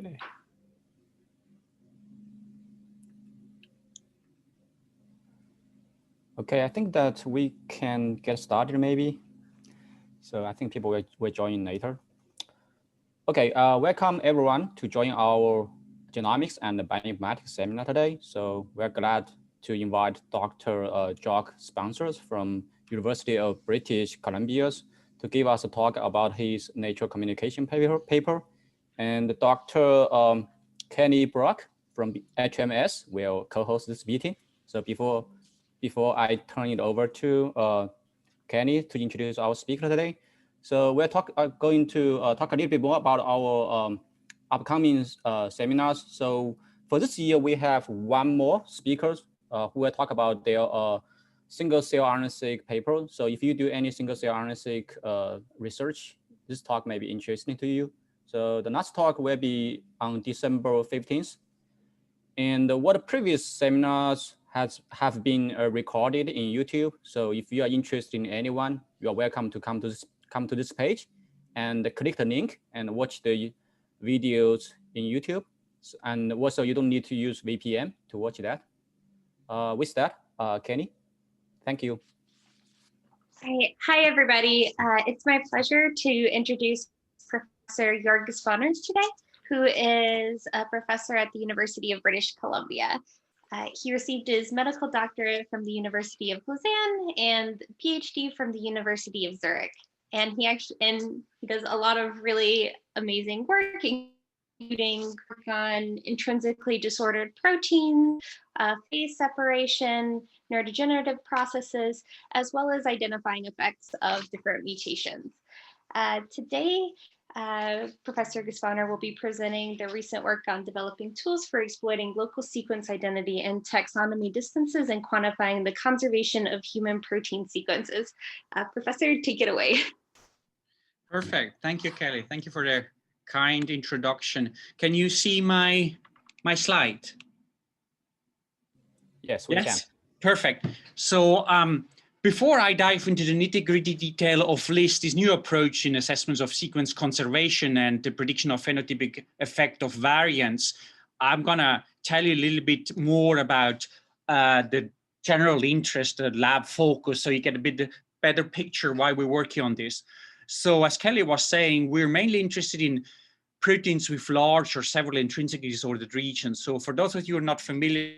delay. Okay, I think that we can get started maybe. So I think people will join later. Okay, welcome everyone to join our genomics and bioinformatics seminar today. So we're glad to invite Dr. Jörg Gsponer from University of British Columbia to give us a talk about his Nature Communication paper. And Dr. Kenny Brock from HMS will co-host this meeting. So before I turn it over to Kenny to introduce our speaker today, so we're going to talk a little bit more about our upcoming seminars. So for this year, we have one more speaker who will talk about their single-cell RNA-seq paper. So if you do any single-cell RNA-seq research, this talk may be interesting to you. So the next talk will be on December 15th. And what previous seminars have been recorded in YouTube. So if you are interested in anyone, you are welcome to come to this page and click the link and watch the videos in YouTube. And also you don't need to use VPN to watch that. With that, Kenny, thank you. Hi everybody. It's my pleasure to introduce Professor Jörg Gsponer today, who is a professor at the University of British Columbia. He received his medical doctorate from the University of Lausanne and PhD from the University of Zurich. And he does a lot of really amazing work, including work on intrinsically disordered proteins, phase separation, neurodegenerative processes, as well as identifying effects of different mutations. Today, Professor Gsponer will be presenting the recent work on developing tools for exploiting local sequence identity and taxonomy distances and quantifying the conservation of human protein sequences. Professor, take it away. Perfect. Thank you, Kelly. Thank you for the kind introduction. Can you see my slide? Yes, we can. Perfect. So before I dive into the nitty-gritty detail of this new approach in assessments of sequence conservation and the prediction of phenotypic effect of variants, I'm gonna tell you a little bit more about the general interest, the lab focus, so you get a bit better picture why we're working on this. So as Kelly was saying, we're mainly interested in proteins with large or several intrinsically disordered regions. So for those of you who are not familiar,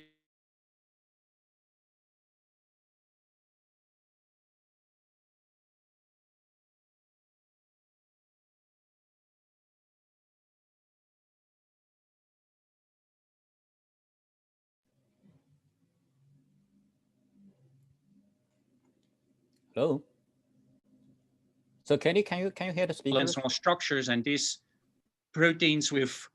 Hello. So Kenny, can you hear the speaker? Small structures, and these proteins with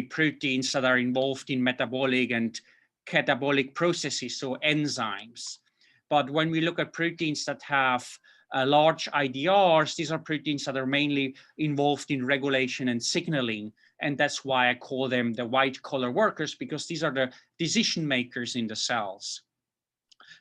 proteins that are involved in metabolic and catabolic processes, so enzymes. But when we look at proteins that have large IDRs, these are proteins that are mainly involved in regulation and signaling. And that's why I call them the white collar workers, because these are the decision makers in the cells.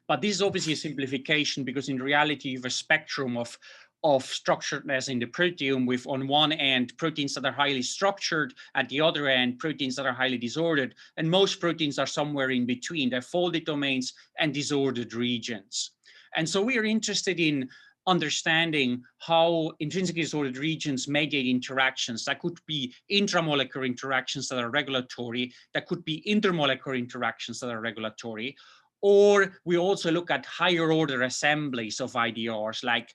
But this is obviously a simplification, because in reality, you have a spectrum of structuredness in the proteome, with on one end proteins that are highly structured, at the other end proteins that are highly disordered, and most proteins are somewhere in between. They're folded domains and disordered regions. And so we are interested in understanding how intrinsically disordered regions mediate interactions. That could be intramolecular interactions that are regulatory, that could be intermolecular interactions that are regulatory, or we also look at higher order assemblies of IDRs, like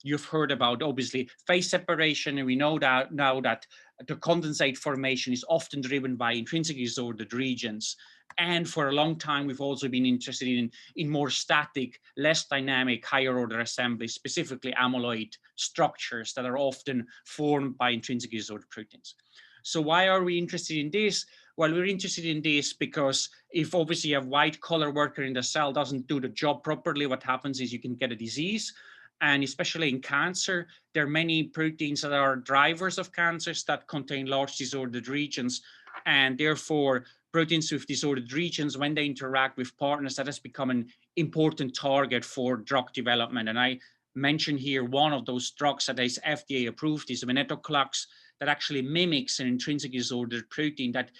you've heard about, obviously, phase separation, and we know that now that the condensate formation is often driven by intrinsically disordered regions. And for a long time, we've also been interested in more static, less dynamic, higher order assemblies, specifically amyloid structures that are often formed by intrinsically disordered proteins. So why are we interested in this? Well, we're interested in this because if obviously a white collar worker in the cell doesn't do the job properly, what happens is you can get a disease. And especially in cancer, there are many proteins that are drivers of cancers that contain large disordered regions. And therefore, proteins with disordered regions, when they interact with partners, that has become an important target for drug development. And I mention here one of those drugs that is FDA approved, is venetoclax, that actually mimics an intrinsic disordered protein, that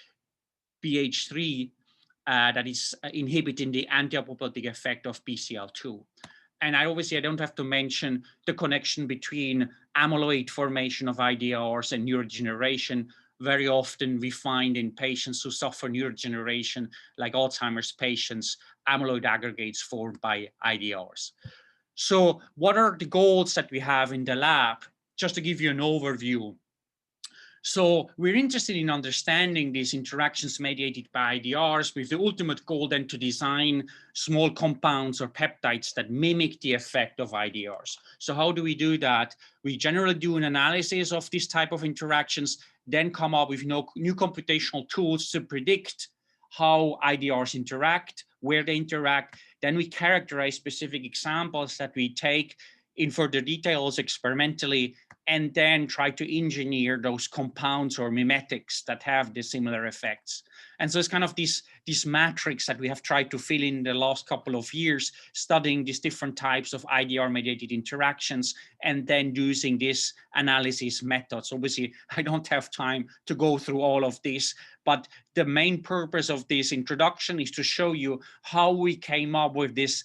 BH3, that is inhibiting the anti-apoptotic effect of BCL2. And I don't have to mention the connection between amyloid formation of IDRs and neurodegeneration. Very often we find in patients who suffer neurodegeneration, like Alzheimer's patients, amyloid aggregates formed by IDRs. So what are the goals that we have in the lab? Just to give you an overview. So we're interested in understanding these interactions mediated by IDRs, with the ultimate goal then to design small compounds or peptides that mimic the effect of IDRs. So how do we do that? We generally do an analysis of this type of interactions, then come up with new computational tools to predict how IDRs interact, where they interact. Then we characterize specific examples that we take in further details experimentally, and then try to engineer those compounds or mimetics that have the similar effects. And so it's kind of this matrix that we have tried to fill in the last couple of years, studying these different types of IDR-mediated interactions, and then using this analysis methods. Obviously, I don't have time to go through all of this, but the main purpose of this introduction is to show you how we came up with this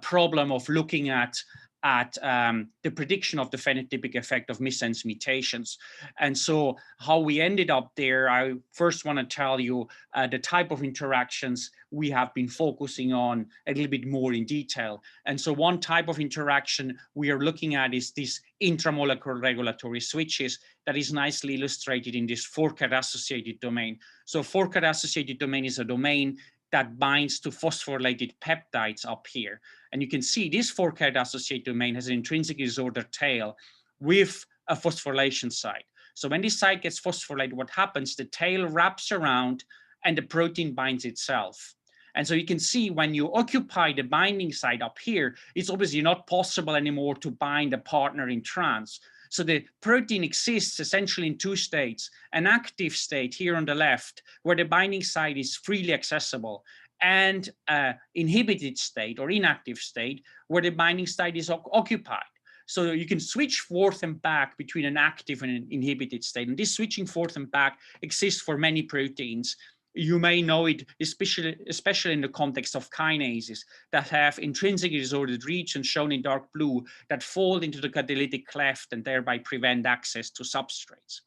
problem of looking at the prediction of the phenotypic effect of missense mutations. And so how we ended up there, I first want to tell you the type of interactions we have been focusing on a little bit more in detail. And so one type of interaction we are looking at is this intramolecular regulatory switches that is nicely illustrated in this 4-CAD-associated domain. So 4-CAD-associated domain is a domain that binds to phosphorylated peptides up here. And you can see this 4-CAD-associated domain has an intrinsic disordered tail with a phosphorylation site. So when this site gets phosphorylated, what happens, the tail wraps around and the protein binds itself. And so you can see when you occupy the binding site up here, it's obviously not possible anymore to bind a partner in trans. So the protein exists essentially in two states: an active state here on the left, where the binding site is freely accessible, and an inhibited state or inactive state, where the binding site is occupied. So you can switch forth and back between an active and an inhibited state. And this switching forth and back exists for many proteins. You may know it, especially in the context of kinases that have intrinsically disordered regions shown in dark blue that fall into the catalytic cleft and thereby prevent access to substrates.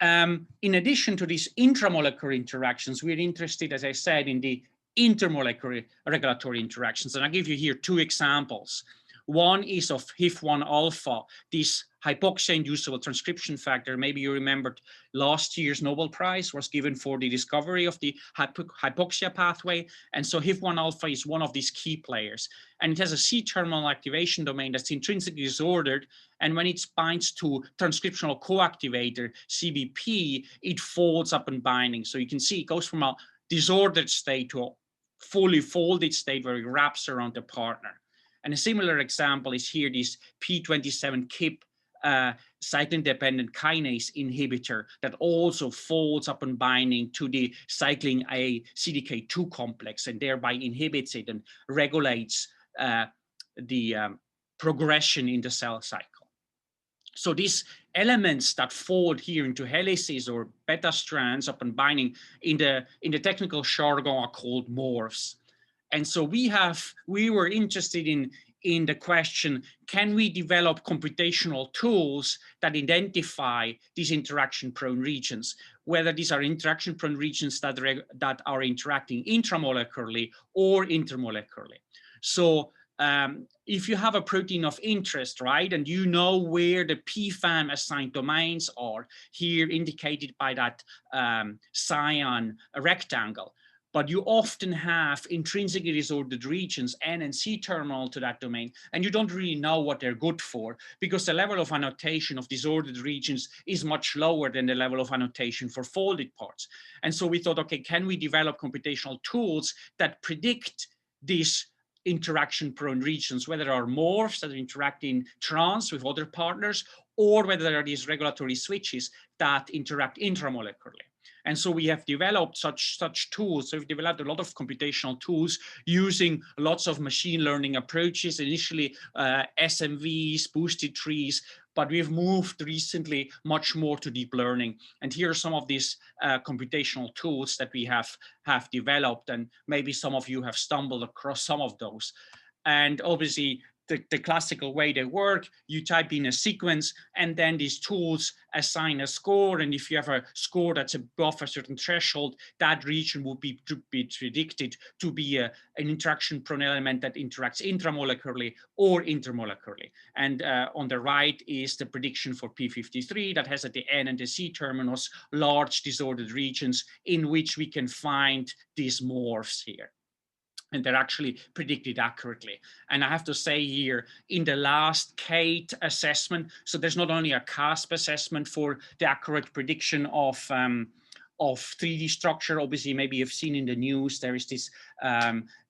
In addition to these intramolecular interactions, we're interested, as I said, in the intermolecular regulatory interactions. And I'll give you here two examples. One is of HIF1 alpha, this hypoxia-inducible transcription factor. Maybe you remembered last year's Nobel Prize was given for the discovery of the hypoxia pathway. And so HIF1 alpha is one of these key players. And it has a C-terminal activation domain that's intrinsically disordered. And when it binds to transcriptional coactivator, CBP, it folds up in binding. So you can see it goes from a disordered state to a fully folded state where it wraps around the partner. And a similar example is here, this P27-KIP cyclin-dependent kinase inhibitor that also folds up and binding to the cyclin A CDK2 complex and thereby inhibits it and regulates the progression in the cell cycle. So these elements that fold here into helices or beta strands up and binding in the technical jargon are called morphs. And so we were interested in the question, can we develop computational tools that identify these interaction-prone regions, whether these are interaction-prone regions that are interacting intramolecularly or intermolecularly. So if you have a protein of interest, right, and you know where the PFAM assigned domains are, here indicated by that cyan rectangle, but you often have intrinsically disordered regions N and C terminal to that domain, and you don't really know what they're good for because the level of annotation of disordered regions is much lower than the level of annotation for folded parts. And so we thought, okay, can we develop computational tools that predict these interaction-prone regions, whether there are morphs that interact in trans with other partners, or whether there are these regulatory switches that interact intramolecularly. And so we have developed such tools. So we've developed a lot of computational tools using lots of machine learning approaches, initially SMVs, boosted trees, but we've moved recently much more to deep learning. And here are some of these computational tools that we have developed, and maybe some of you have stumbled across some of those. And obviously, the classical way they work, you type in a sequence and then these tools assign a score. And if you have a score that's above a certain threshold, that region would be predicted to be an interaction-prone element that interacts intramolecularly or intermolecularly. And on the right is the prediction for P53 that has at the N and the C terminus large disordered regions in which we can find these morphs here. And they're actually predicted accurately. And I have to say here, in the last CATE assessment, so there's not only a CASP assessment for the accurate prediction of 3D structure. Obviously, maybe you've seen in the news, there is this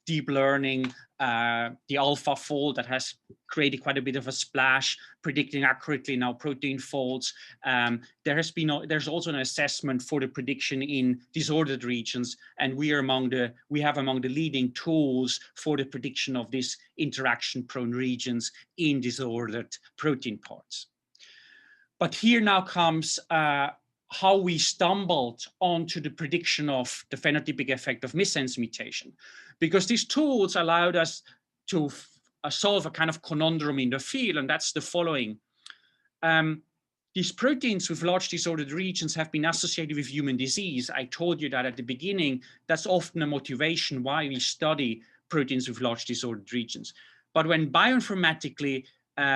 deep learning, the AlphaFold that has created quite a bit of a splash, predicting accurately now protein folds. There's also an assessment for the prediction in disordered regions, and we have among the leading tools for the prediction of these interaction-prone regions in disordered protein parts. But here now comes how we stumbled onto the prediction of the phenotypic effect of missense mutation, because these tools allowed us to solve a kind of conundrum in the field, and that's the following. These proteins with large disordered regions have been associated with human disease. I told you that at the beginning. That's often a motivation why we study proteins with large disordered regions. But when bioinformatically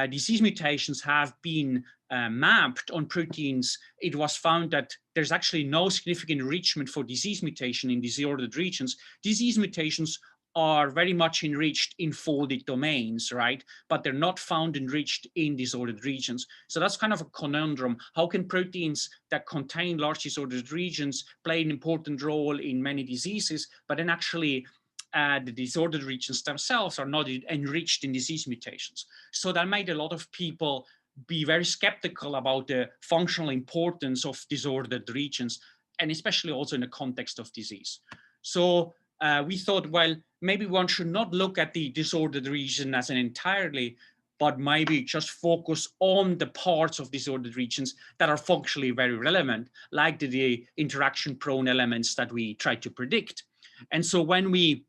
disease mutations have been mapped on proteins, it was found that there's actually no significant enrichment for disease mutation in disordered regions. Disease mutations are very much enriched in folded domains, right? But they're not found enriched in disordered regions. So that's kind of a conundrum. How can proteins that contain large disordered regions play an important role in many diseases, but then actually the disordered regions themselves are not enriched in disease mutations? So that made a lot of people be very skeptical about the functional importance of disordered regions, and especially also in the context of disease. So we thought, well, maybe one should not look at the disordered region as an entirely, but maybe just focus on the parts of disordered regions that are functionally very relevant, like the interaction-prone elements that we try to predict. And so when we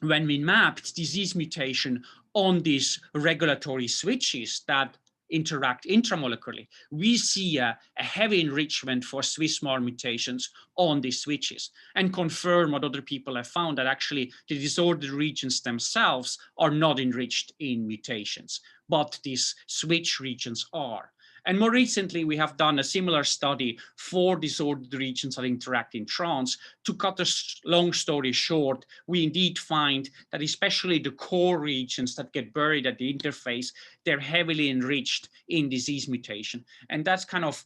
mapped disease mutation on these regulatory switches that interact intramolecularly, we see a heavy enrichment for Swiss-MAR mutations on these switches, and confirm what other people have found, that actually the disordered regions themselves are not enriched in mutations, but these switch regions are. And more recently, we have done a similar study for disordered regions that interact in trans. To cut a long story short, we indeed find that especially the core regions that get buried at the interface, they're heavily enriched in disease mutation. And that's kind of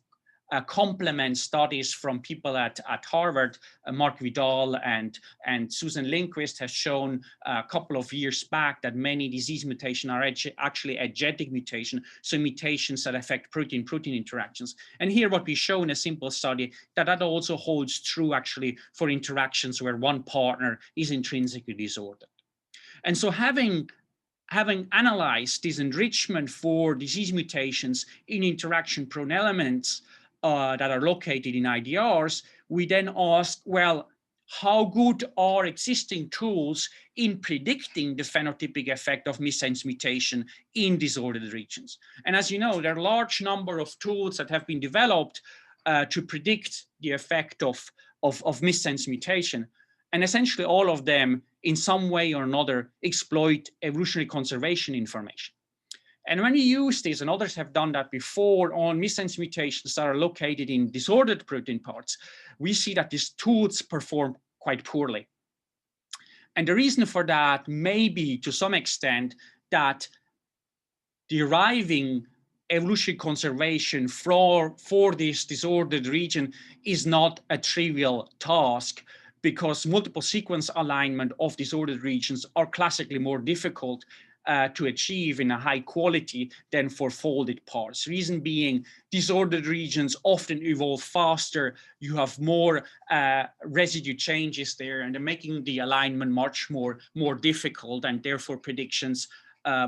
complement studies from people at Harvard. Mark Vidal and Susan Lindquist has shown a couple of years back that many disease mutations are actually agenetic mutation, so mutations that affect protein-protein interactions. And here what we show in a simple study, that also holds true actually for interactions where one partner is intrinsically disordered. And so having analyzed this enrichment for disease mutations in interaction-prone elements that are located in IDRs, we then ask, well, how good are existing tools in predicting the phenotypic effect of missense mutation in disordered regions? And as you know, there are a large number of tools that have been developed to predict the effect of missense mutation. And essentially all of them, in some way or another, exploit evolutionary conservation information. And when we use this, and others have done that before, on missense mutations that are located in disordered protein parts, we see that these tools perform quite poorly. And the reason for that may be, to some extent, that deriving evolutionary conservation for this disordered region is not a trivial task, because multiple sequence alignment of disordered regions are classically more difficult to achieve in a high quality than for folded parts. Reason being, disordered regions often evolve faster. You have more residue changes there, and they're making the alignment much more difficult, and therefore predictions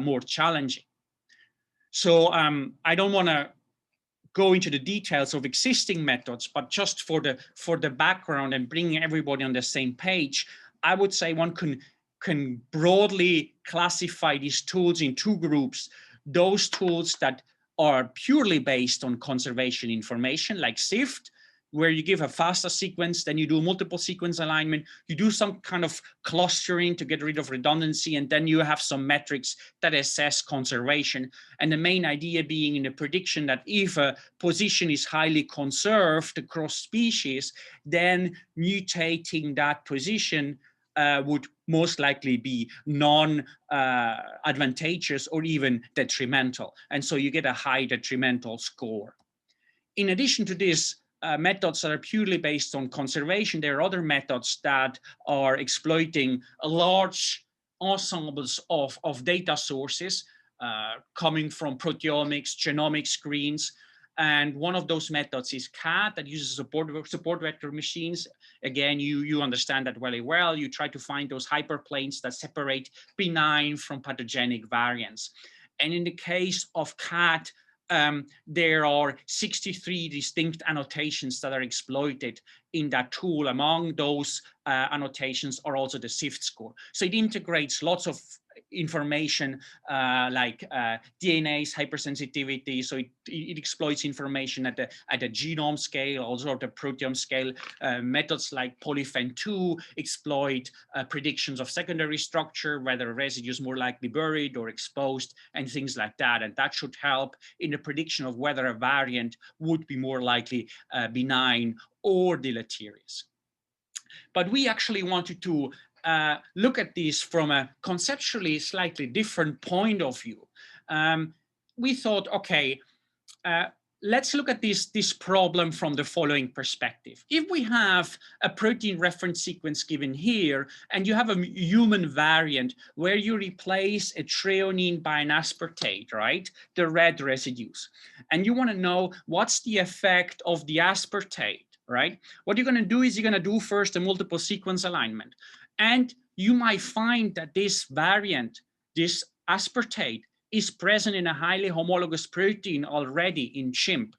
more challenging. So I don't want to go into the details of existing methods, but just for the background and bringing everybody on the same page, I would say one can broadly classify these tools in two groups. Those tools that are purely based on conservation information, like SIFT, where you give a FASTA sequence, then you do multiple sequence alignment, you do some kind of clustering to get rid of redundancy, and then you have some metrics that assess conservation. And the main idea being in the prediction that if a position is highly conserved across species, then mutating that position would most likely be non-advantageous or even detrimental. And so you get a high detrimental score. In addition to this, methods that are purely based on conservation, there are other methods that are exploiting large ensembles of data sources coming from proteomics, genomic screens. And one of those methods is CAT, that uses support vector machines. Again, you understand that very well. You try to find those hyperplanes that separate benign from pathogenic variants. And in the case of CAT, there are 63 distinct annotations that are exploited in that tool. Among those annotations are also the SIFT score. So it integrates lots of information like DNA's hypersensitivity. So it exploits information at the genome scale, also at the proteome scale. Methods like polyphen2 exploit predictions of secondary structure, whether a residue is more likely buried or exposed, and things like that. And that should help in the prediction of whether a variant would be more likely benign or deleterious. But we actually wanted to look at this from a conceptually slightly different point of view. We thought, okay, let's look at this problem from the following perspective. If we have a protein reference sequence given here, and you have a human variant where you replace a threonine by an aspartate, right? The red residues. And you want to know what's the effect of the aspartate, right? What you're going to do is you're going to do first a multiple sequence alignment. And you might find that this variant, this aspartate, is present in a highly homologous protein already in chimp.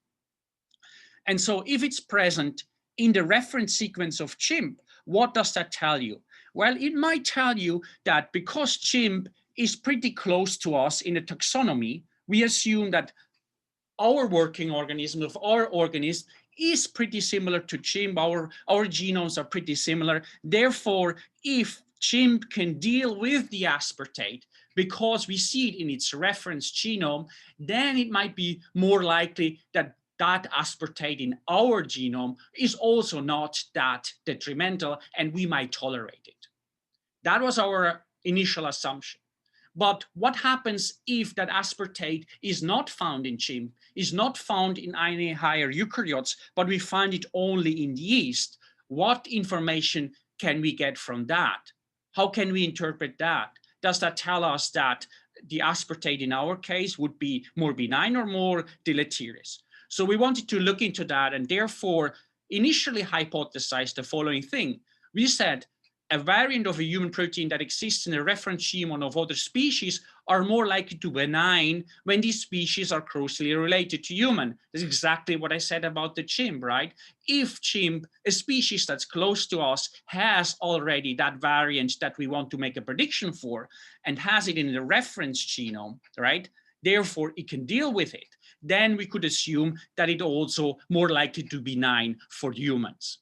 And so if it's present in the reference sequence of chimp, what does that tell you? Well, it might tell you that because chimp is pretty close to us in the taxonomy, we assume that our working organism, of our organism, is pretty similar to chimp. Our genomes are pretty similar. Therefore, if chimp can deal with the aspartate because we see it in its reference genome, then it might be more likely that that aspartate in our genome is also not that detrimental, and we might tolerate it. That was our initial assumption. But what happens if that aspartate is not found in chimp, is not found in any higher eukaryotes, but we find it only in the yeast? What information can we get from that? How can we interpret that? Does that tell us that the aspartate in our case would be more benign or more deleterious? So we wanted to look into that, and therefore initially hypothesized the following thing. We said, a variant of a human protein that exists in a reference genome of other species are more likely to be benign when these species are closely related to human. That's exactly what I said about the chimp, right? If chimp, a species that's close to us, has already that variant that we want to make a prediction for and has it in the reference genome, right? Therefore, it can deal with it. Then we could assume that it also more likely to be benign for humans.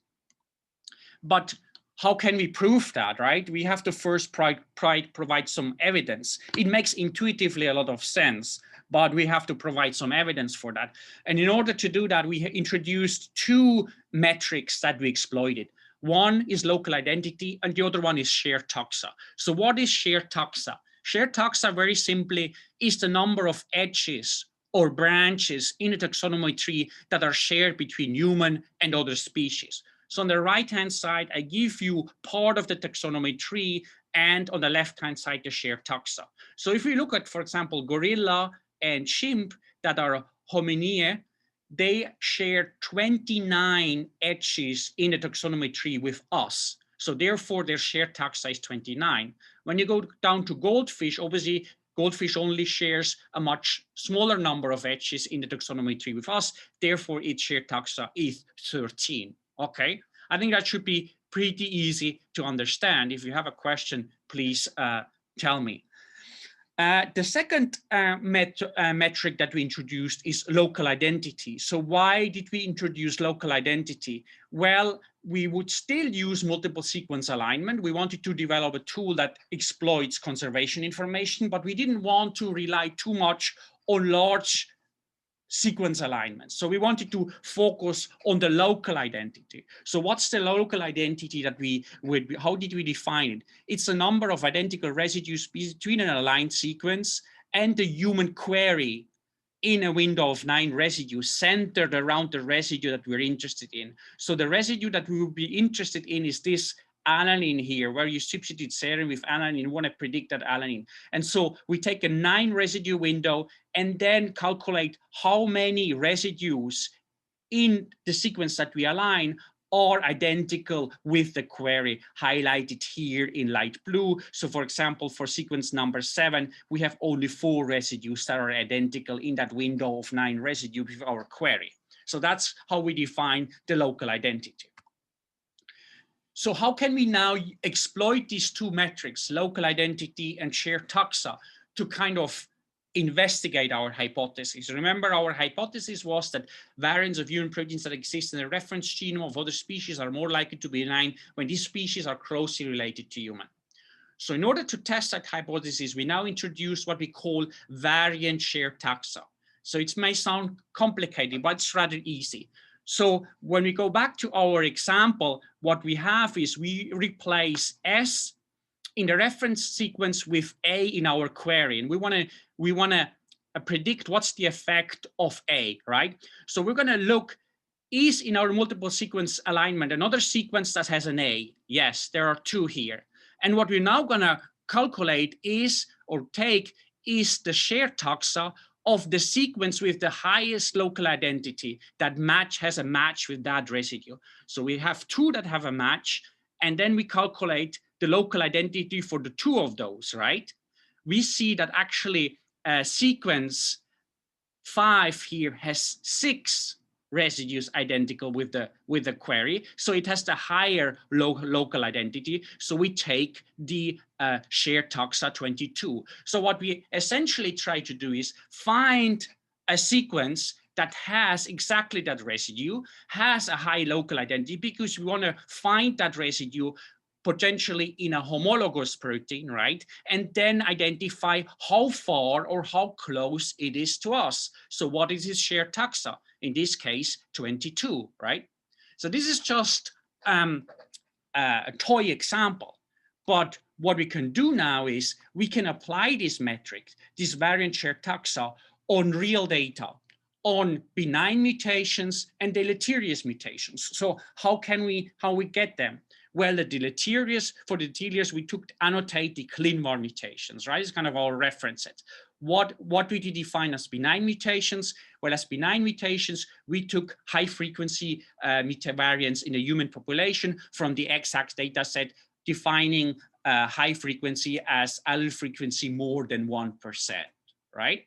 But how can we prove that, right? We have to first provide some evidence. It makes intuitively a lot of sense, but we have to provide some evidence for that. And in order to do that, we introduced two metrics that we exploited. One is local identity, and the other one is shared taxa. So what is shared taxa? Shared taxa, very simply, is the number of edges or branches in a taxonomy tree that are shared between human and other species. So on the right-hand side, I give you part of the taxonomy tree, and on the left-hand side, the shared taxa. So if we look at, for example, gorilla and chimp that are homininae, they share 29 edges in the taxonomy tree with us. So therefore, their shared taxa is 29. When you go down to goldfish, obviously, goldfish only shares a much smaller number of edges in the taxonomy tree with us. Therefore, its shared taxa is 13. Okay, I think that should be pretty easy to understand. If you have a question, please tell me. The second metric that we introduced is local identity. So why did we introduce local identity? Well, we would still use multiple sequence alignment. We wanted to develop a tool that exploits conservation information, but we didn't want to rely too much on large sequence alignments. So we wanted to focus on the local identity. So what's the local identity that how did we define it? It's a number of identical residues between an aligned sequence and the human query in a window of 9 residues centered around the residue that we're interested in. So the residue that we will be interested in is this alanine here, where you substitute serine with alanine, you want to predict that alanine. And so we take a 9 residue window and then calculate how many residues in the sequence that we align are identical with the query highlighted here in light blue. So for example, for sequence number 7, we have only 4 residues that are identical in that window of 9 residues with our query. So that's how we define the local identity. So how can we now exploit these two metrics, local identity and shared taxa, to kind of investigate our hypothesis? Remember, our hypothesis was that variants of human proteins that exist in the reference genome of other species are more likely to be benign when these species are closely related to human. So in order to test that hypothesis, we now introduce what we call variant shared taxa. So it may sound complicated, but it's rather easy. So when we go back to our example, what we have is we replace S in the reference sequence with A in our query, and we want to predict what's the effect of A, right? So we're going to look, is in our multiple sequence alignment another sequence that has an A? Yes, there are 2 here. And what we're now going to calculate is, or take, is the shared taxa of the sequence with the highest local identity that has a match with that residue. So we have 2 that have a match, and then we calculate the local identity for the 2 of those, right? We see that actually sequence 5 here has 6 residues identical with the query, so it has the higher local identity. So we take the shared taxa 22. So what we essentially try to do is find a sequence that has exactly that residue, has a high local identity, because we want to find that residue potentially in a homologous protein, right? And then identify how far or how close it is to us. So what is its shared taxa? In this case, 22, right? So this is just a toy example. But what we can do now is we can apply this metric, this variant shared taxa, on real data, on benign mutations and deleterious mutations. So how we get them? Well, for the deleterious, we annotate the ClinVar mutations, right? It's kind of our reference set. What did we define as benign mutations? Well, as benign mutations, we took high frequency variants in the human population from the exact data set, defining high frequency as allele frequency more than 1%, right?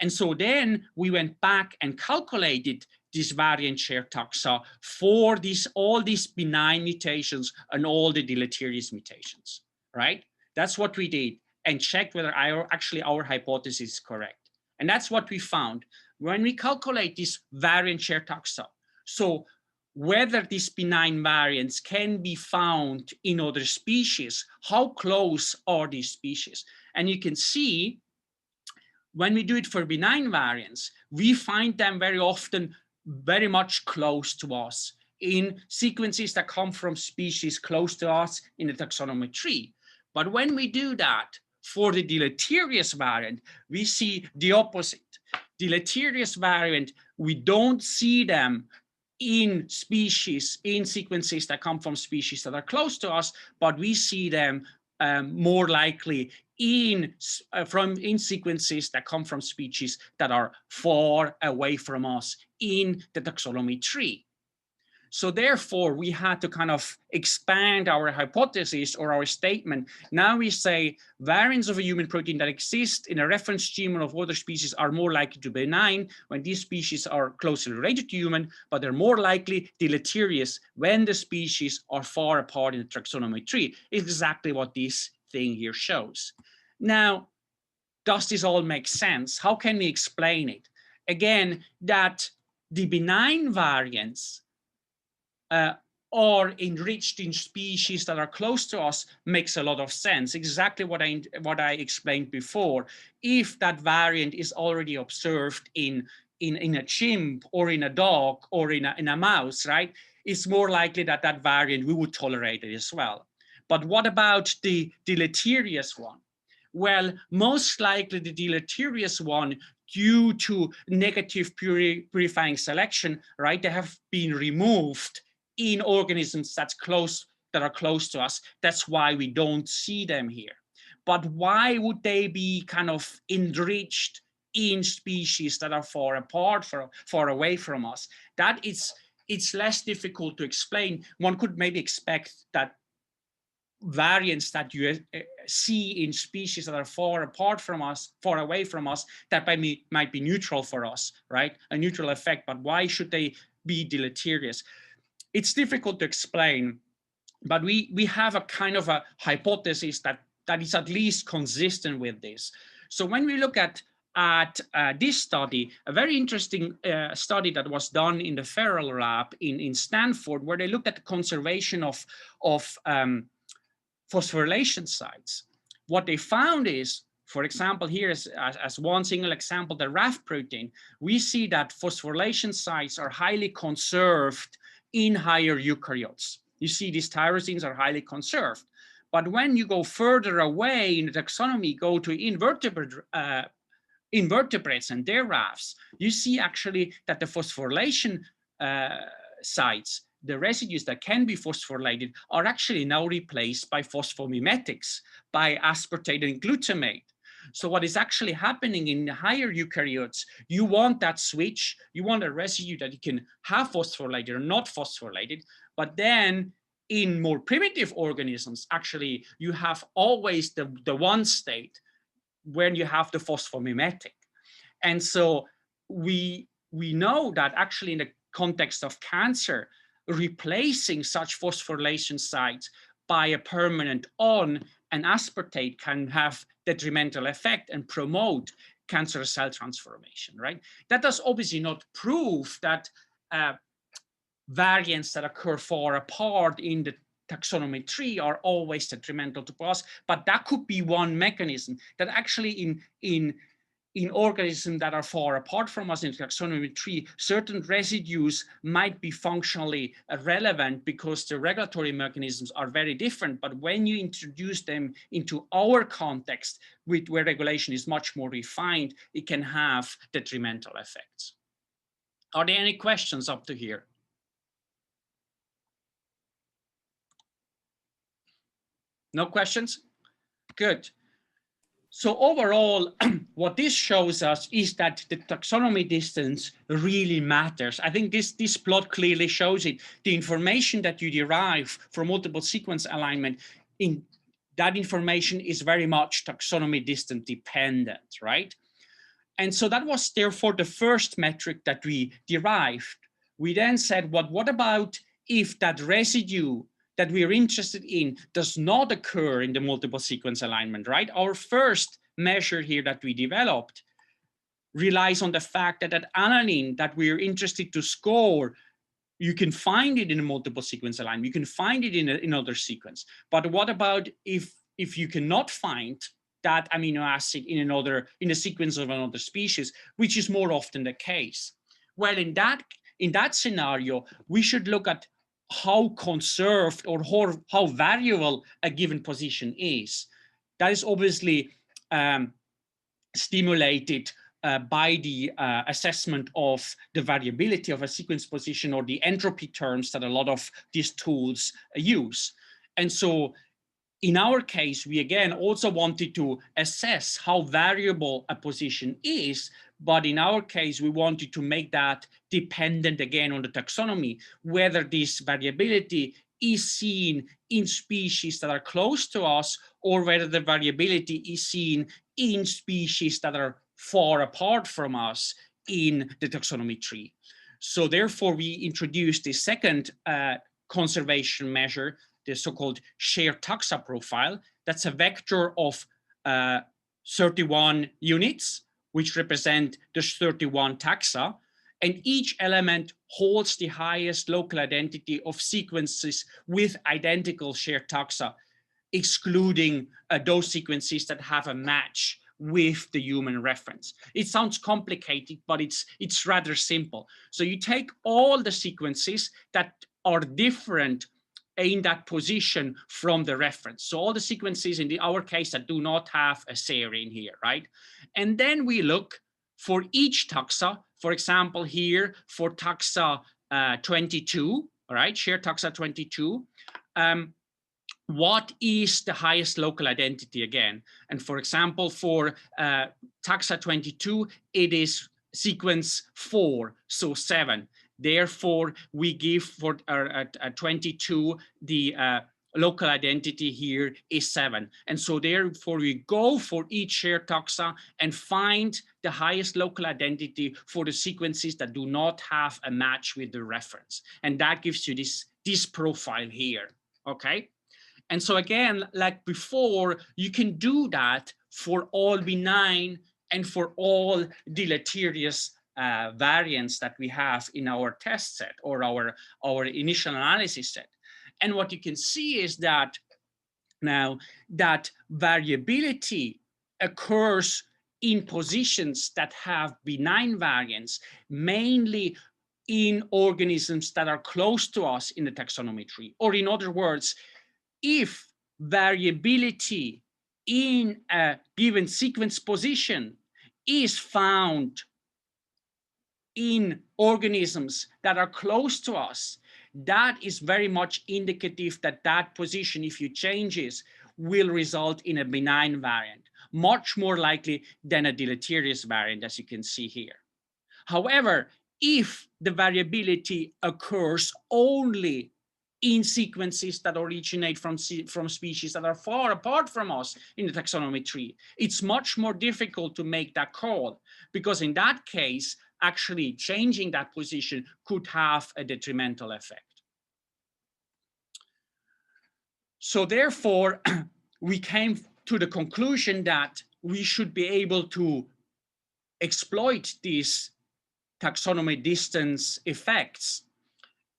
And so then we went back and calculated this variant shared taxa for all these benign mutations and all the deleterious mutations, right? That's what we did, and checked whether our hypothesis is correct. And that's what we found when we calculate this variant shared taxa. So whether these benign variants can be found in other species, how close are these species? And you can see when we do it for benign variants, we find them very often very much close to us in sequences that come from species close to us in the taxonomy tree. But when we do that for the deleterious variant, we see the opposite. Deleterious variant, we don't see them in sequences that come from species that are close to us, but we see them more likely in sequences that come from species that are far away from us in the taxonomy tree. So therefore, we had to kind of expand our hypothesis or our statement. Now we say variants of a human protein that exist in a reference genome of other species are more likely to be benign when these species are closely related to human, but they're more likely deleterious when the species are far apart in the taxonomy tree. It's exactly what this thing here shows. Now, does this all make sense? How can we explain it? Again, that the benign variants or enriched in species that are close to us makes a lot of sense. Exactly what I explained before. If that variant is already observed in a chimp or in a dog or in a mouse, right? It's more likely that that variant we would tolerate it as well. But what about the deleterious one? Well, most likely the deleterious one, due to negative purifying selection, right? They have been removed in organisms that are close to us. That's why we don't see them here. But why would they be kind of enriched in species that are far apart, far away from us? It's less difficult to explain. One could maybe expect that variants that you see in species that are far apart from us, far away from us, that might be neutral for us, right? A neutral effect, but why should they be deleterious? It's difficult to explain, but we have a kind of a hypothesis that is at least consistent with this. So when we look at this study, a very interesting study that was done in the Ferrell lab in Stanford, where they looked at the conservation of phosphorylation sites. What they found is, for example, here as one single example, the RAF protein, we see that phosphorylation sites are highly conserved in higher eukaryotes. You see these tyrosines are highly conserved. But when you go further away in the taxonomy, go to invertebrates and their RAFs, you see actually that the phosphorylation sites, the residues that can be phosphorylated, are actually now replaced by phosphomimetics, by aspartate and glutamate. So what is actually happening in the higher eukaryotes, you want that switch, you want a residue that you can have phosphorylated or not phosphorylated, but then in more primitive organisms, actually, you have always the one state when you have the phosphomimetic. And so we know that actually in the context of cancer, replacing such phosphorylation sites by a permanent on an aspartate can have detrimental effect and promote cancerous cell transformation, right? That does obviously not prove that variants that occur far apart in the taxonomy tree are always detrimental to us, but that could be one mechanism that actually in organisms that are far apart from us in the taxonomy tree, certain residues might be functionally relevant because the regulatory mechanisms are very different. But when you introduce them into our context, where regulation is much more refined, it can have detrimental effects. Are there any questions up to here? No questions? Good. So overall, what this shows us is that the taxonomy distance really matters. I think this plot clearly shows it. The information that you derive from multiple sequence alignment, that information is very much taxonomy distance dependent, right? And so that was therefore the first metric that we derived. We then said, what about if that residue that we are interested in does not occur in the multiple sequence alignment, right? Our first measure here that we developed relies on the fact that that alanine that we are interested to score, you can find it in a multiple sequence alignment, you can find it in another sequence. But what about if you cannot find that amino acid in a sequence of another species, which is more often the case? Well, in that scenario, we should look at how conserved or how variable a given position is. That is obviously stimulated by the assessment of the variability of a sequence position or the entropy terms that a lot of these tools use. And so in our case, we again also wanted to assess how variable a position is, but in our case, we wanted to make that dependent again on the taxonomy, whether this variability is seen in species that are close to us, or whether the variability is seen in species that are far apart from us in the taxonomy tree. So therefore, we introduced the second conservation measure, the so-called shared taxa profile. That's a vector of 31 units, which represent the 31 taxa. And each element holds the highest local identity of sequences with identical shared taxa, excluding those sequences that have a match with the human reference. It sounds complicated, but it's rather simple. So you take all the sequences that are different in that position from the reference. So all the sequences in our case that do not have a serine here, right? And then we look for each taxa, for example, here for taxa 22, all right, shared taxa 22, what is the highest local identity again? And for example, for taxa 22, it is sequence 4, so 7. Therefore, we give for 22 the local identity here is 7. And so therefore, we go for each shared taxa and find the highest local identity for the sequences that do not have a match with the reference. And that gives you this profile here, okay? And so again, like before, you can do that for all benign and for all deleterious variants that we have in our test set or our initial analysis set. And what you can see is that now that variability occurs in positions that have benign variants, mainly in organisms that are close to us in the taxonomy tree. Or in other words, if variability in a given sequence position is found in organisms that are close to us, that is very much indicative that that position, if you change it, will result in a benign variant, much more likely than a deleterious variant, as you can see here. However, if the variability occurs only in sequences that originate from species that are far apart from us in the taxonomy tree, it's much more difficult to make that call, because in that case, actually changing that position could have a detrimental effect. So therefore, we came to the conclusion that we should be able to exploit these taxonomy distance effects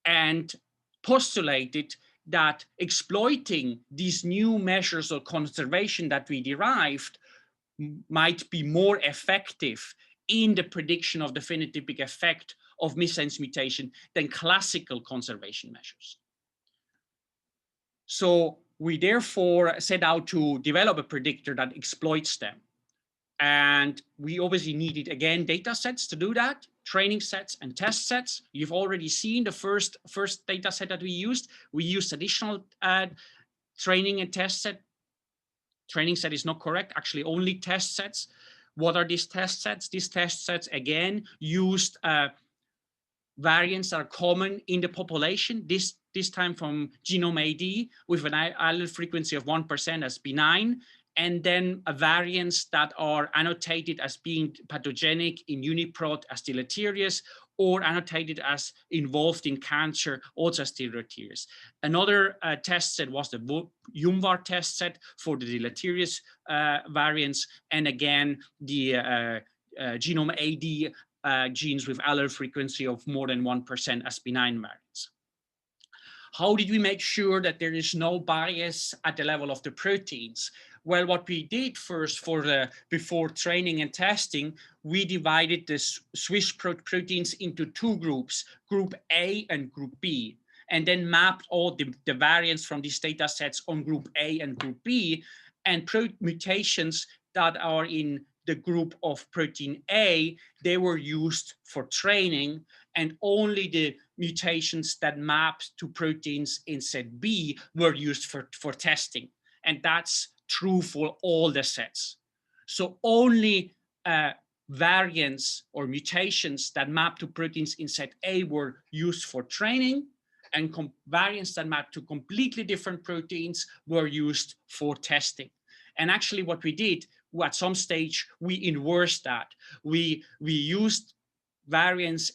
and postulated that exploiting these new measures of conservation that we derived might be more effective in the prediction of the phenotypic effect of missense mutation than classical conservation measures. So we therefore set out to develop a predictor that exploits them. And we obviously needed, again, data sets to do that, training sets and test sets. You've already seen the first data set that we used. We used additional training and test set. Training set is not correct, actually only test sets. What are these test sets? These test sets, again, used variants that are common in the population, this time from genome AD with an allele frequency of 1% as benign, and then variants that are annotated as being pathogenic in UniProt as deleterious, or annotated as involved in cancer also as deleterious. Another test set was the UMVAR test set for the deleterious variants, and again, the genome AD genes with allele frequency of more than 1% as benign variants. How did we make sure that there is no bias at the level of the proteins? Well, what we did first before training and testing, we divided the Swiss proteins into two groups, group A and group B, and then mapped all the variants from these data sets on group A and group B, and mutations that are in the group of protein A, they were used for training, and only the mutations that mapped to proteins in set B were used for testing. and that's true for all the sets. So only variants or mutations that map to proteins in set A were used for training, and variants that map to completely different proteins were used for testing. And actually what we did, at some stage, we inversed that. We used variants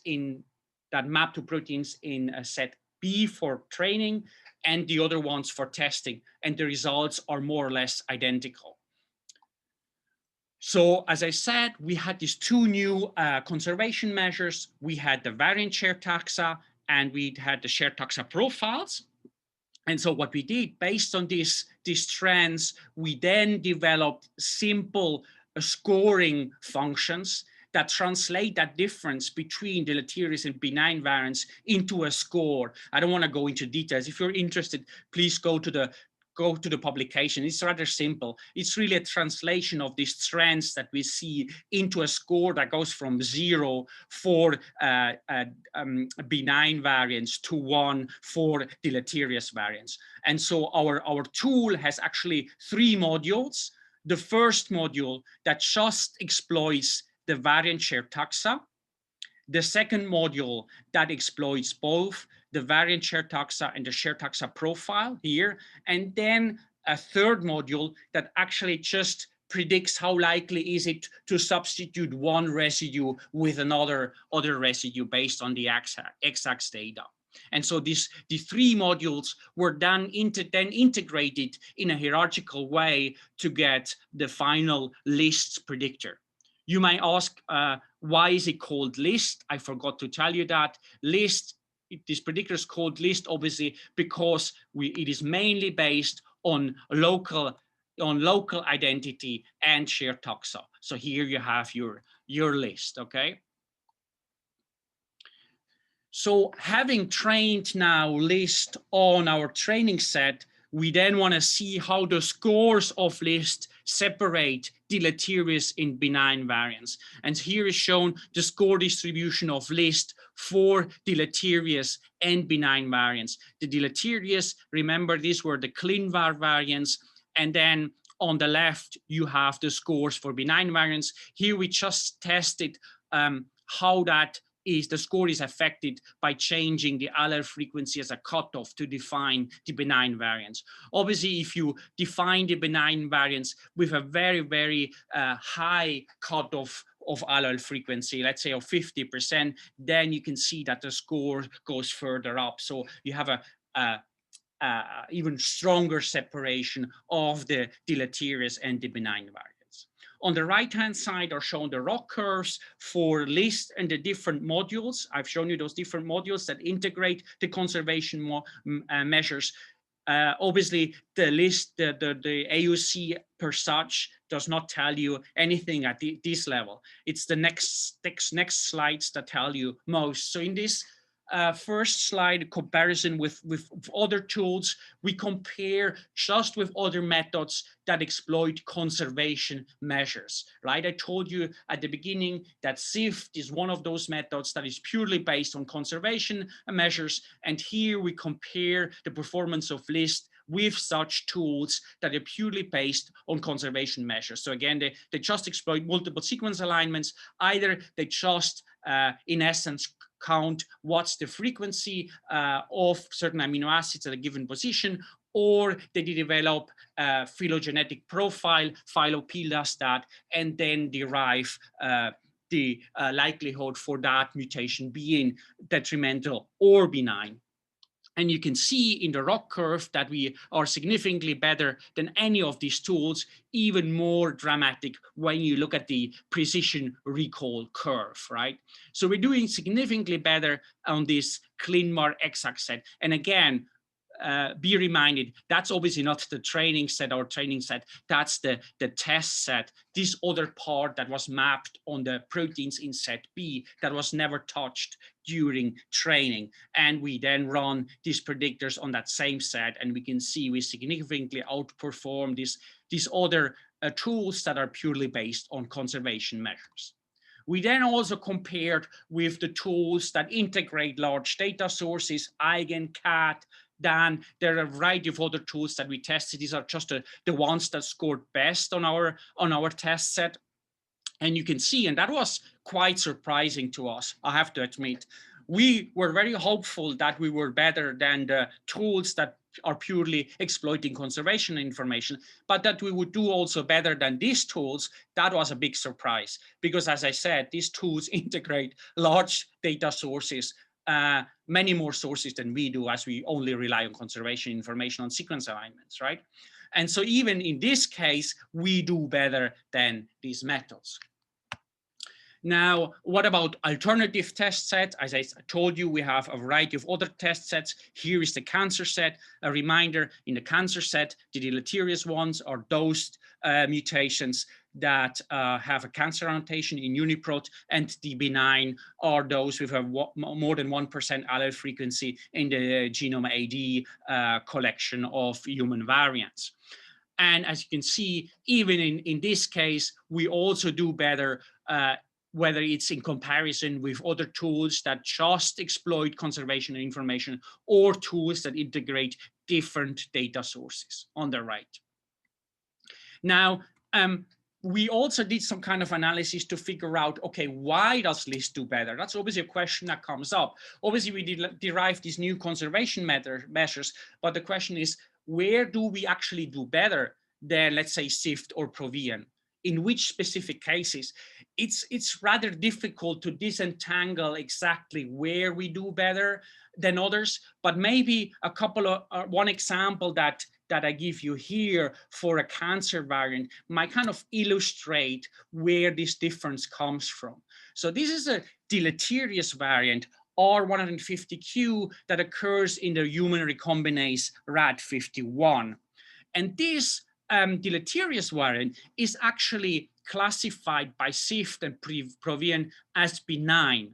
that map to proteins in set B for training and the other ones for testing, and the results are more or less identical. So as I said, we had these two new conservation measures. We had the variant shared taxa and we had the shared taxa profiles. And so what we did based on these trends, we then developed simple scoring functions that translate that difference between deleterious and benign variants into a score. I don't want to go into details. If you're interested, please go to the publication. It's rather simple. It's really a translation of these trends that we see into a score that goes from 0 for benign variants to 1 for deleterious variants. And so our tool has actually 3 modules. The first module that just exploits the variant shared taxa. The second module that exploits both the variant shared taxa and the shared taxa profile here. And then a third module that actually just predicts how likely is it to substitute one residue with another residue based on the exact data. And so the 3 modules were then integrated in a hierarchical way to get the final lists predictor. You might ask, why is it called list? I forgot to tell you that. List, this predictor is called list, obviously, because it is mainly based on local identity and shared taxa. So here you have your list, okay? So having trained now list on our training set, we then want to see how the scores of list separate deleterious and benign variants. And here is shown the score distribution of list for deleterious and benign variants. The deleterious, remember, these were the ClinVar variants. And then on the left, you have the scores for benign variants. Here we just tested how the score is affected by changing the allele frequency as a cutoff to define the benign variants. Obviously, if you define the benign variants with a very, very high cutoff of allele frequency, let's say of 50%, then you can see that the score goes further up. So you have a even stronger separation of the deleterious and the benign variants. On the right-hand side are shown the ROC curves for list and the different modules. I've shown you those different modules that integrate the conservation measures. Obviously, the list, the AUC per such does not tell you anything at this level. It's the next slides that tell you most. So in this first slide, comparison with other tools, we compare just with other methods that exploit conservation measures, right? I told you at the beginning that SIFT is one of those methods that is purely based on conservation measures. And here we compare the performance of list with such tools that are purely based on conservation measures. So again, they just exploit multiple sequence alignments. Either they just, in essence, count what's the frequency of certain amino acids at a given position, or they develop a phylogenetic profile, PhyloP does that, and then derive the likelihood for that mutation being detrimental or benign. And you can see in the ROC curve that we are significantly better than any of these tools, even more dramatic when you look at the precision recall curve, right? So we're doing significantly better on this ClinVar exact set. And again, be reminded, that's obviously not the training set, our training set, that's the test set. This other part that was mapped on the proteins in set B that was never touched during training. And we then run these predictors on that same set, and we can see we significantly outperform these other tools that are purely based on conservation measures. We then also compared with the tools that integrate large data sources, EigenCat, Then there are a variety of other tools that we tested. These are just the ones that scored best on our test set. And you can see, and that was quite surprising to us, I have to admit. We were very hopeful that we were better than the tools that are purely exploiting conservation information, but that we would do also better than these tools. That was a big surprise, because as I said, these tools integrate large data sources, many more sources than we do, as we only rely on conservation information on sequence alignments, right? And so even in this case, we do better than these methods. Now, what about alternative test sets? As I told you, we have a variety of other test sets. Here is the cancer set. A reminder, in the cancer set, the deleterious ones are those mutations that have a cancer annotation in UniProt, and the benign are those with a more than 1% allele frequency in the genome AD collection of human variants. And as you can see, even in this case, we also do better, whether it's in comparison with other tools that just exploit conservation information or tools that integrate different data sources on the right. Now, we also did some kind of analysis to figure out, okay, why does LIST do better? That's obviously a question that comes up. Obviously, we derive these new conservation measures, but the question is, where do we actually do better than, let's say, SIFT or Provian? In which specific cases? It's rather difficult to disentangle exactly where we do better than others, but maybe a couple of one example that I give you here for a cancer variant might kind of illustrate where this difference comes from. So this is a deleterious variant, R150Q, that occurs in the human recombinase RAD51. And this deleterious variant is actually classified by SIFT and Provian as benign.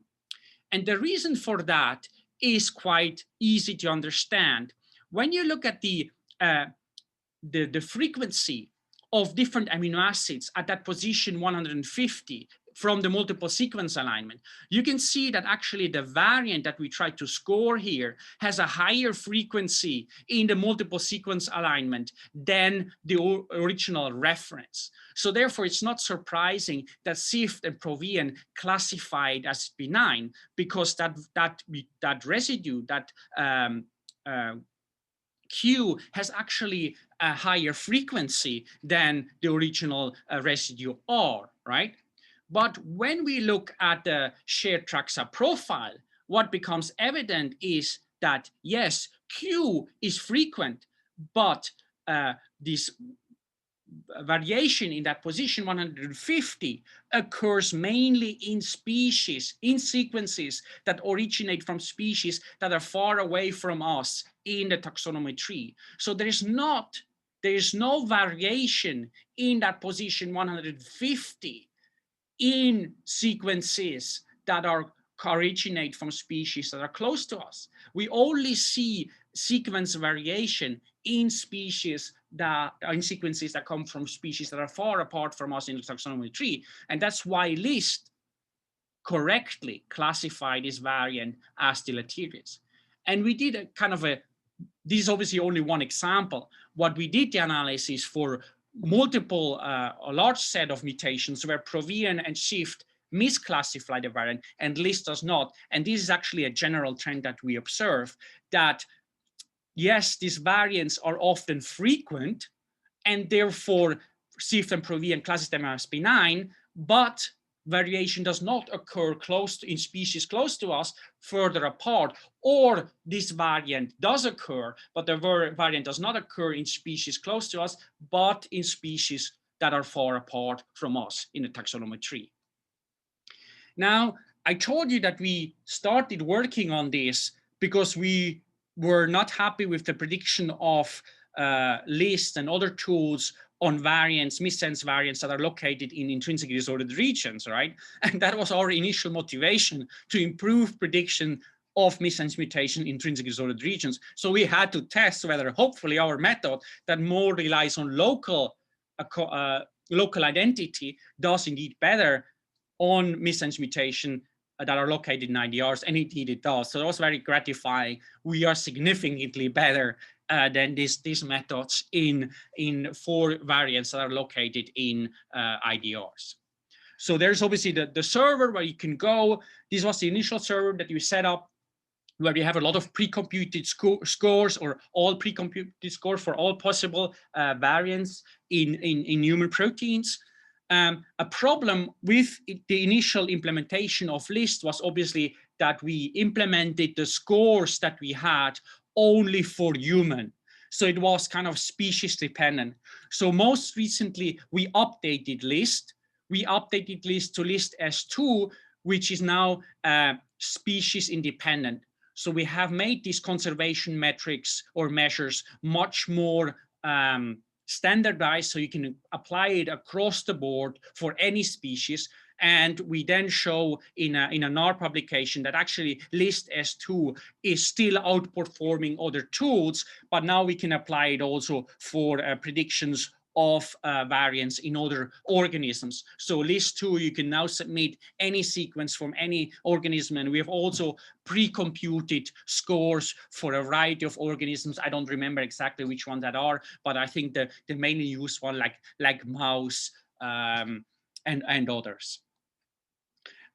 And the reason for that is quite easy to understand. When you look at the frequency of different amino acids at that position 150 from the multiple sequence alignment, you can see that actually the variant that we try to score here has a higher frequency in the multiple sequence alignment than the original reference. So therefore, it's not surprising that SIFT and Provian classified as benign, because that residue, that Q, has actually a higher frequency than the original residue R, right? But when we look at the shared Traxa profile, what becomes evident is that, yes, Q is frequent, but this variation in that position 150 occurs mainly in species, in sequences that originate from species that are far away from us in the taxonomy tree. So there is no variation in that position 150 in sequences that originate from species that are close to us. We only see sequence variation in sequences that come from species that are far apart from us in the taxonomy tree. And that's why LIST correctly classified this variant as deleterious. And we did this is obviously only one example. What we did the analysis for multiple, a large set of mutations where Provian and SIFT misclassify the variant and LIST does not. And this is actually a general trend that we observe, that yes, these variants are often frequent, and therefore SIFT and Provian classify them as benign, but variation does not occur in species close to us, further apart, or this variant does occur, but the variant does not occur in species close to us, but in species that are far apart from us in the taxonomy tree. Now, I told you that we started working on this because we were not happy with the prediction of LIST and other tools on variants, missense variants that are located in intrinsically disordered regions, right? And that was our initial motivation, to improve prediction of missense mutation in intrinsically disordered regions. So we had to test whether, hopefully, our method that more relies on local identity does indeed better on missense mutation that are located in IDRs, and indeed it does. So that was very gratifying. We are significantly better than these methods in 4 variants that are located in IDRs. So there's obviously the server where you can go. This was the initial server that we set up, where you have a lot of pre-computed scores, or all pre-computed scores for all possible variants in human proteins. A problem with the initial implementation of LIST was obviously that we implemented the scores that we had only for human. So it was kind of species dependent. So most recently, we updated LIST. We updated LIST to LIST S2, which is now species independent. So we have made these conservation metrics or measures much more standardized, so you can apply it across the board for any species. And we then show in an R publication that actually LIST S2 is still outperforming other tools, but now we can apply it also for predictions of variants in other organisms. So LIST 2, you can now submit any sequence from any organism, and we have also pre-computed scores for a variety of organisms. I don't remember exactly which ones that are, but I think the mainly used one like mouse and others.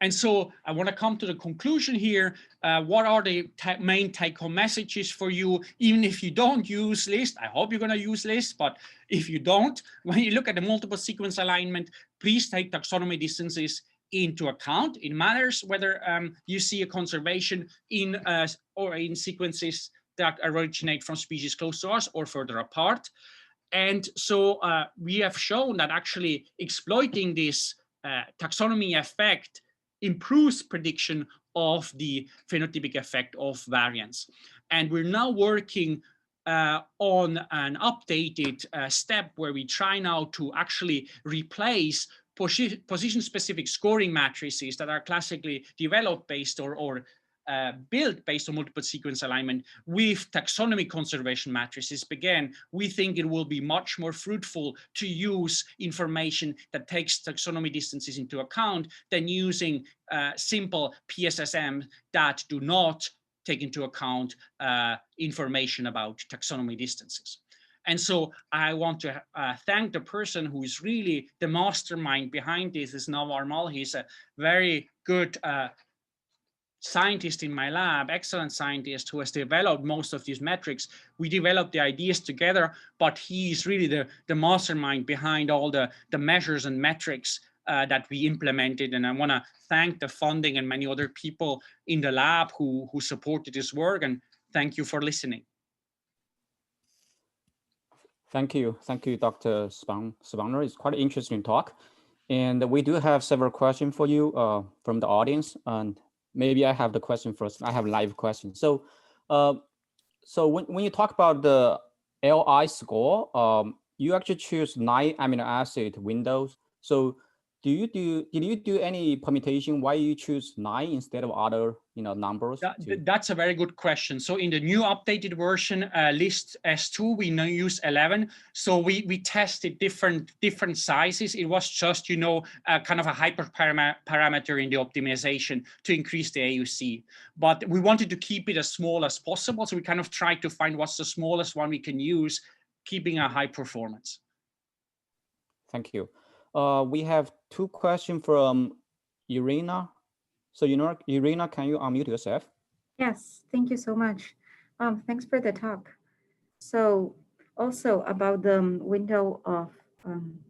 And so I want to come to the conclusion here. What are the main take-home messages for you? Even if you don't use LIST, I hope you're going to use LIST, but if you don't, when you look at the multiple sequence alignment, please take taxonomy distances into account. It matters whether you see a conservation in or in sequences that originate from species close to us or further apart. And so we have shown that actually exploiting this taxonomy effect improves prediction of the phenotypic effect of variants. And we're now working on an updated step where we try now to actually replace position-specific scoring matrices that are classically developed based or built based on multiple sequence alignment with taxonomy conservation matrices. Again, we think it will be much more fruitful to use information that takes taxonomy distances into account than using simple PSSM that do not take into account information about taxonomy distances. And so I want to thank the person who is really the mastermind behind this, is Navar Mal. He's a very good scientist in my lab, excellent scientist who has developed most of these metrics. We developed the ideas together, but he's really the mastermind behind all the measures and metrics that we implemented. And I want to thank the funding and many other people in the lab who supported this work. And thank you for listening. Thank you, Dr. Gsponer. It's quite an interesting talk. And we do have several questions for you from the audience. And maybe I have the question first. I have a live question. So, when you talk about the LI score, you actually choose 9 amino acid windows. So, did you do any permutation why you choose 9 instead of other numbers? That's a very good question. So in the new updated version, LIST S2, we now use 11. So we tested different sizes. It was just kind of a hyperparameter in the optimization to increase the AUC. But we wanted to keep it as small as possible. So we kind of tried to find what's the smallest one we can use, keeping a high performance. Thank you. We have 2 questions from Irina. So, Irina, can you unmute yourself? Yes, thank you so much. Thanks for the talk. So, also about the window of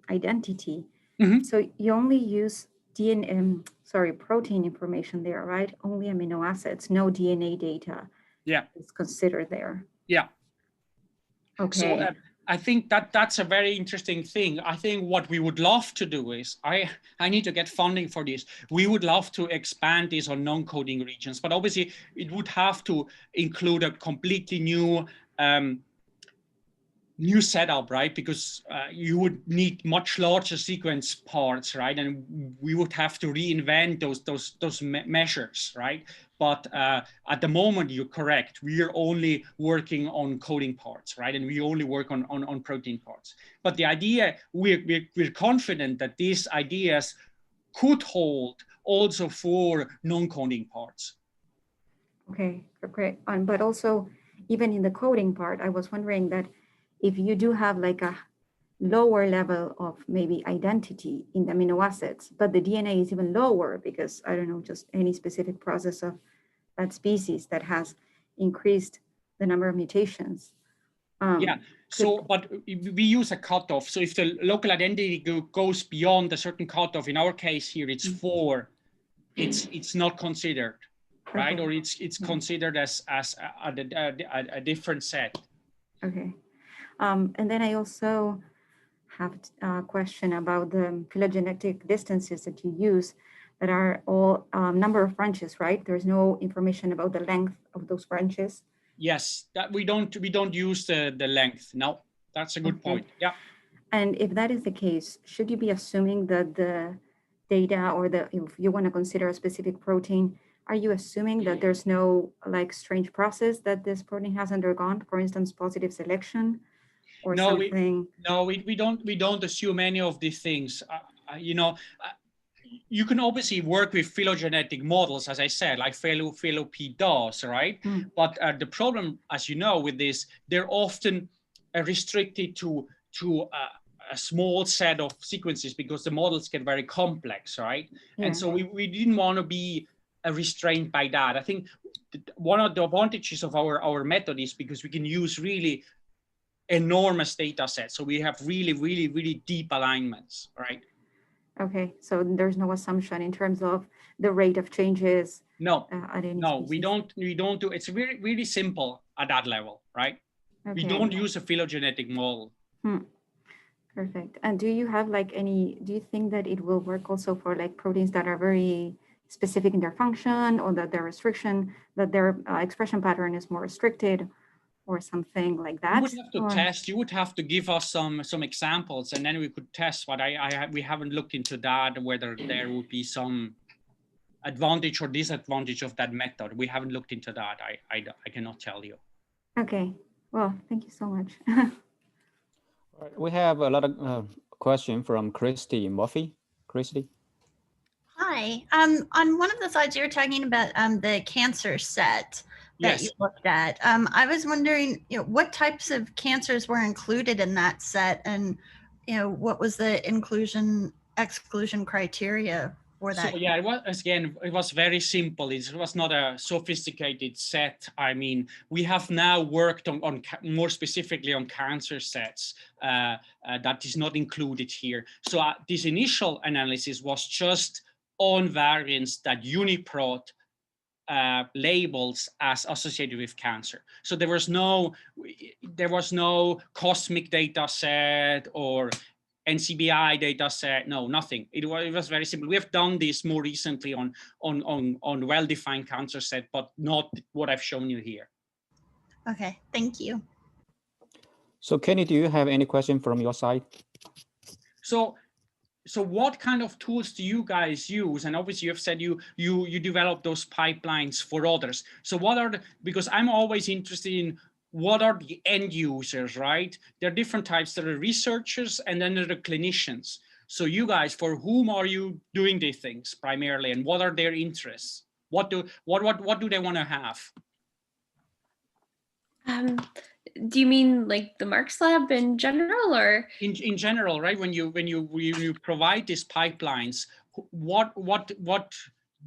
identity. Mm-hmm. So you only use protein information there, right? Only amino acids, no DNA data. Yeah, is considered there. Yeah. Okay. So, I think that's a very interesting thing. I think what we would love to do is, I need to get funding for this. We would love to expand this on non-coding regions, but obviously it would have to include a completely new setup, right? Because you would need much larger sequence parts, right? And we would have to reinvent those measures, right? But at the moment, you're correct. We are only working on coding parts, right? And we only work on protein parts. But the idea, we're confident that these ideas could hold also for non-coding parts. Okay, great. But also, even in the coding part, I was wondering that if you do have like a lower level of maybe identity in the amino acids, but the DNA is even lower because, I don't know, just any specific process of that species that has increased the number of mutations. Yeah, so, but we use a cutoff. So if the local identity goes beyond a certain cutoff, in our case here, it's 4, it's not considered, right? Okay. Or it's considered as a different set. Okay. And then I also have a question about the phylogenetic distances that you use that are all number of branches, right? There's no information about the length of those branches. Yes, that we don't use the length. No, that's a good point. Yeah. And if that is the case, should you be assuming that the data, or if you want to consider a specific protein, are you assuming that there's no like strange process that this protein has undergone, for instance, positive selection or No, something? we don't assume any of these things. You can obviously work with phylogenetic models, as I said, like PhyloP does, right? But the problem, as you know, with this, they're often restricted to a small set of sequences because the models get very complex, right? Yeah. And so we didn't want to be restrained by that. I think one of the advantages of our method is because we can use really enormous data sets. So we have really deep alignments, right? Okay, so there's no assumption in terms of the rate of changes. No, at any no, species. we don't do. It's really simple at that level, right? Okay. We don't use a phylogenetic model. Perfect. And do you have like do you think that it will work also for like proteins that are very specific in their function, or that their restriction, that their expression pattern is more restricted, or something like that? You would have to test. You would have to give us some examples, and then we could test. But we haven't looked into that, whether there would be some advantage or disadvantage of that method. We haven't looked into that. I cannot tell you. Okay. Well, thank you so much. We have a lot of questions from Christy Murphy. Christy. Hi. On one of the slides, you were talking about the cancer set that you looked at. I was wondering, what types of cancers were included in that set, and what was the inclusion/exclusion criteria for that? So yeah, it was very simple. It was not a sophisticated set. I mean, we have now worked on more specifically on cancer sets that is not included here. So this initial analysis was just on variants that UniProt labels as associated with cancer. So there was no cosmic data set or NCBI data set, no, nothing. It was very simple. We have done this more recently on well-defined cancer set, but not what I've shown you here. Okay, thank you. So Kenny, do you have any question from your side? So what kind of tools do you guys use? And obviously you have said you develop those pipelines for others. So what are because I'm always interested in what are the end users, right? There are different types. There are researchers and then there are clinicians. So you guys, for whom are you doing these things primarily, and what are their interests? What do they want to have? Do you mean like the Marx Lab in general, or in general, right? When you provide these pipelines, what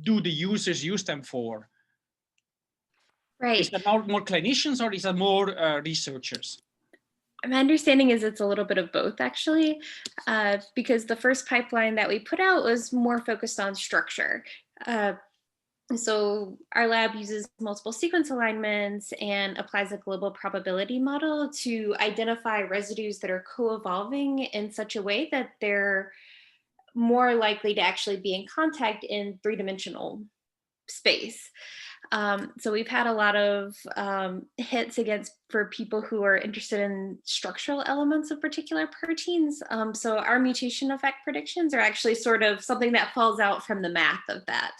do the users use them for? Right. Is that more clinicians, or is that more researchers? My understanding is it's a little bit of both, actually, because the first pipeline that we put out was more focused on structure. So our lab uses multiple sequence alignments and applies a global probability model to identify residues that are co-evolving in such a way that they're more likely to actually be in contact in three-dimensional space. So we've had a lot of hits for people who are interested in structural elements of particular proteins. So our mutation effect predictions are actually sort of something that falls out from the math of that.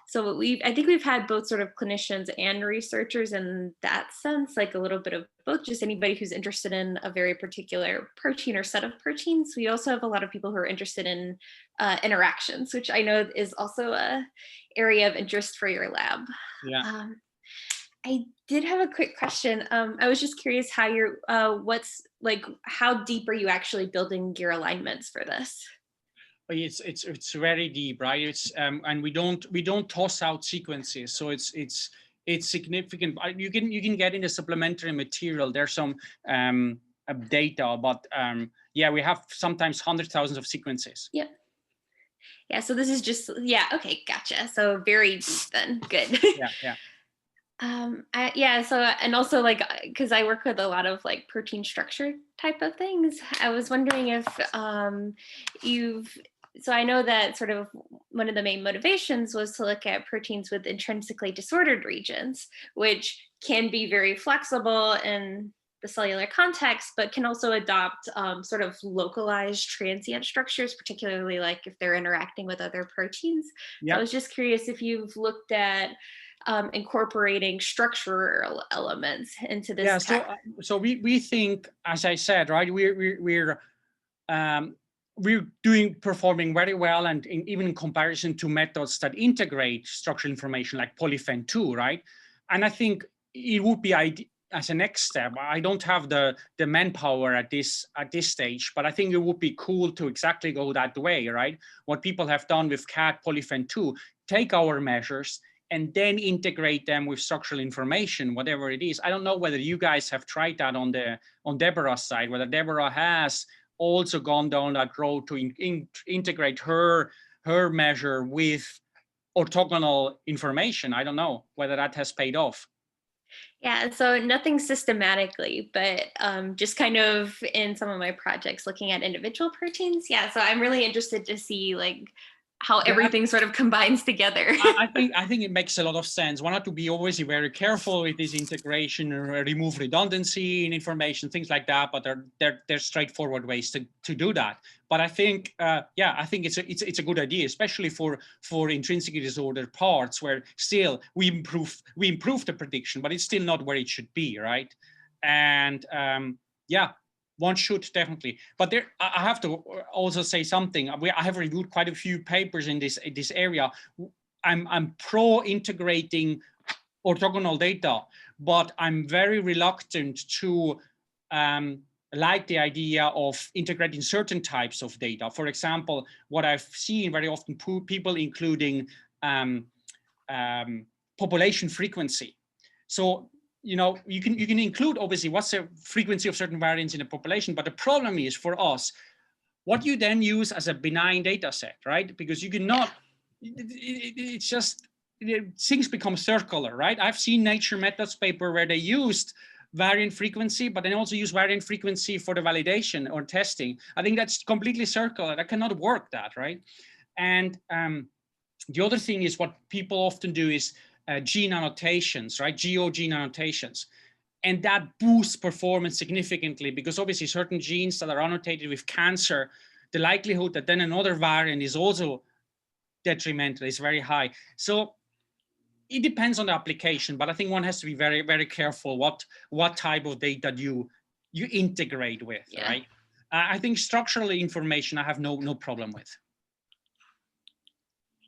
So I think we've had both sort of clinicians and researchers in that sense, like a little bit of both just anybody who's interested in a very particular protein or set of proteins. We also have a lot of people who are interested in interactions, which I know is also a area of interest for your lab. Yeah. I did have a quick question. I was just curious how you're, how deep are you actually building your alignments for this? It's very deep, right? It's and we don't toss out sequences, so it's significant. You can get in the supplementary material. There's some data, but yeah, we have sometimes hundreds of thousands of sequences. Yep. Yeah. So this is just Okay, gotcha. So very deep then. Good. Yeah. So and also because I work with a lot of protein structure type of things, I was wondering if so I know that sort of one of the main motivations was to look at proteins with intrinsically disordered regions, which can be very flexible in the cellular context, but can also adopt sort of localized transient structures, particularly if they're interacting with other proteins. Yep. So I was just curious if you've looked at incorporating structural elements into this. Yeah, so we think, as I said, right, we're performing very well, and even in comparison to methods that integrate structural information like polyphen-2, right? And I think it would be as a next step. I don't have the manpower at this stage, but I think it would be cool to exactly go that way, right? What people have done with CAT polyphen-2, take our measures and then integrate them with structural information, whatever it is. I don't know whether you guys have tried that on Deborah's side, whether Deborah has also gone down that road to integrate her measure with orthogonal information. I don't know whether that has paid off. Yeah, so nothing systematically, but just kind of in some of my projects looking at individual proteins. Yeah, so I'm really interested to see how everything sort of combines together. I think it makes a lot of sense. One has to be obviously very careful with this integration, remove redundancy in information, things like that. But they're straightforward ways to do that. But I think, I think it's a good idea, especially for intrinsically disordered parts, where still we improve the prediction, but it's still not where it should be, right? And one should definitely, but I have to also say something. I have reviewed quite a few papers in this area. I'm pro integrating orthogonal data, but I'm very reluctant to like the idea of integrating certain types of data. For example, what I've seen very often, people including population frequency. So you can include obviously what's the frequency of certain variants in the population, but the problem is for us, what you then use as a benign data set, right? Because you cannot, it's just, things become circular, right? I've seen Nature Methods paper where they used variant frequency, but then also use variant frequency for the validation or testing. I think that's completely circular. That cannot work, that, right? And the other thing is what people often do is gene annotations, right? gene annotations. And that boosts performance significantly, because obviously certain genes that are annotated with cancer, the likelihood that then another variant is also detrimental is very high. So it depends on the application, but I think one has to be very, very careful what type of data you integrate with, right? I think structural information I have no problem with.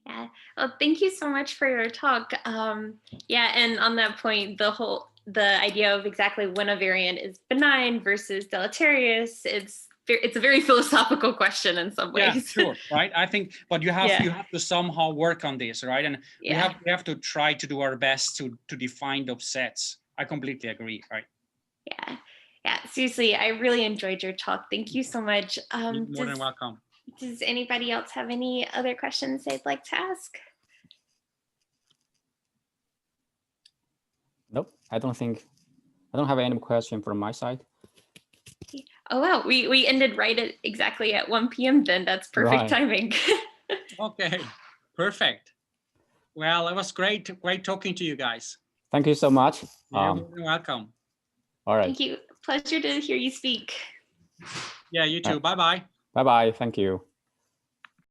Yeah, well, thank you so much for your talk. And on that point, the idea of exactly when a variant is benign versus deleterious, it's a very philosophical question in some ways. Yeah, sure, right? I think, but you have to somehow work on this, right? And we have to try to do our best to define those sets. I completely agree, right? Yeah, seriously, I really enjoyed your talk. Thank you so much. You're more than welcome. Does anybody else have any other questions they'd like to ask? Nope, I don't have any question from my side. Oh, wow, we ended exactly at 1 p.m. then. That's perfect timing. Okay, perfect. Well, it was great talking to you guys. Thank you so much. You're welcome. All right. Thank you. Pleasure to hear you speak. Yeah, you too. Bye-bye. Bye-bye. Thank you.